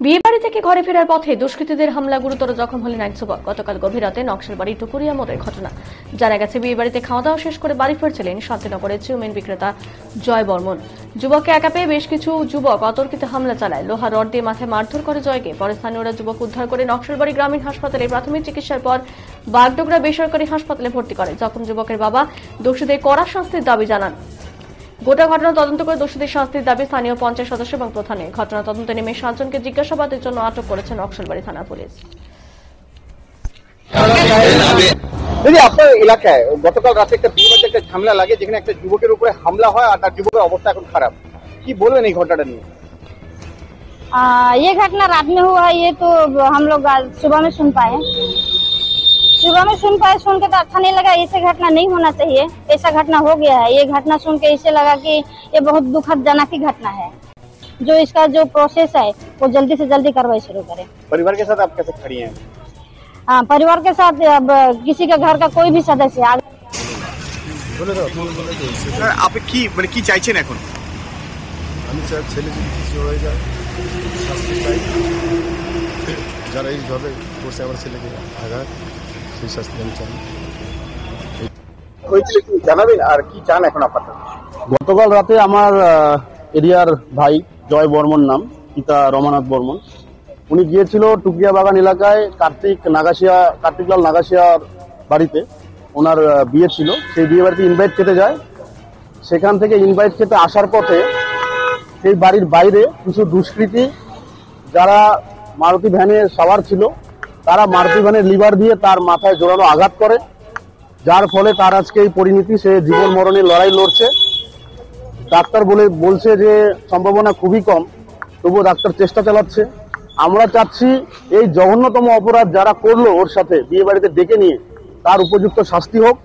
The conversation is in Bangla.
বিয়ে বাড়ি থেকে ঘরে ফেরার পথে দুষ্কৃতীদের হামলা, গুরুতর জখম হলেন এক যুবক। গতকাল গভীর রাতে নকশালবাড়ি টুকুরিয়া মোড়ের ঘটনা। জানা গেছে, বিয়ে বাড়িতে খাওয়া দাওয়া শেষ করে বাড়ি ফিরছিলেন শান্তিনগরের চাউমিন বিক্রেতা জয় বর্মন। যুবককে একা পেয়ে বেশ কিছু যুবক অতর্কিত হামলা চালায়। লোহা রড দিয়ে মাথায় মারধর করে জয়কে। পরে স্থানীয়রা যুবক উদ্ধার করে নকশালবাড়ি গ্রামীণ হাসপাতালে প্রাথমিক চিকিৎসার পর বাগডোগরা বেসরকারি হাসপাতালে ভর্তি করে। জখম যুবকের বাবা দোষীদের কড়া শাস্তির দাবি জানান। গোটা ঘটনা তদন্ত করে দোষীদের শাস্তির দাবি স্থানীয় পঞ্চায়েত সদস্য এবং প্রধানের। ঘটনা তদন্তে নেমে 7 জনকে জিজ্ঞাসাবাদের জন্য আটক করেছে নকশালবাড়ি থানা পুলিশ। আপনার এলাকায় গতকাল রাতে একটা বিয়ে বাড়িতে একটা ঝামেলা লাগে, যেখানে একটা যুবকের উপরে হামলা হয় আর তার যুবকের অবস্থা এখন খারাপ। কি বলবেন এই ঘটনাটা নিয়ে? ये घटना रात में हुआ है। ये तो हम लोग सुबह में सुन पाए। सुन के तो अच्छा नहीं लगा। ऐसे घटना नहीं होना चाहिए। ऐसा घटना हो गया है। ये घटना सुन के इसे लगा कि ये बहुत दुखदजनक की घटना है। जो इसका जो प्रोसेस है वो जल्दी से जल्दी कार्रवाई शुरू करें। परिवार के साथ आप कैसे खड़ी हैं? हाँ, परिवार के साथ अब किसी का घर का कोई भी सदस्य আপনি কি চাইছেন এখন? আমি চাই ছেলে যদি কিছু হয়ে যায় শাস্তি চাই, যারা এইভাবে করছে আমার ছেলেকে আঘাত, সেই শাস্তি আমি চাই। হয়েছিল একটু জানাবেন আর কি চান এখন আপনারা? গতকাল রাতে আমার এরিয়ার ভাই জয় বর্মন নাম, পিতা রমানাথ বর্মন, উনি গিয়েছিল টুকরিয়া বাগান এলাকায় কার্তিকলাল নাগাশিয়ার বাড়িতে। ওনার বিয়ে ছিল, সেই বিয়ে বাড়িতে ইনভাইট খেতে যায়। সেখান থেকে ইনভাইট খেতে আসার পথে সেই বাড়ির বাইরে কিছু দুষ্কৃতী, যারা মারুতি ভ্যানে সাওয়ার ছিল, তারা মারুতি ভ্যানের লিভার দিয়ে তার মাথায় জোরালো আঘাত করে, যার ফলে তার আজকে এই পরিণতি। সে জীবন মরণের লড়াই লড়ছে। ডাক্তার বলছে যে সম্ভাবনা খুবই কম, তবুও ডাক্তার চেষ্টা চালাচ্ছে। আমরা চাচ্ছি এই জঘন্যতম অপরাধ যারা করলো ওর সাথে বিয়ে বাড়িতে ডেকে নিয়ে তার উপযুক্ত শাস্তি হোক।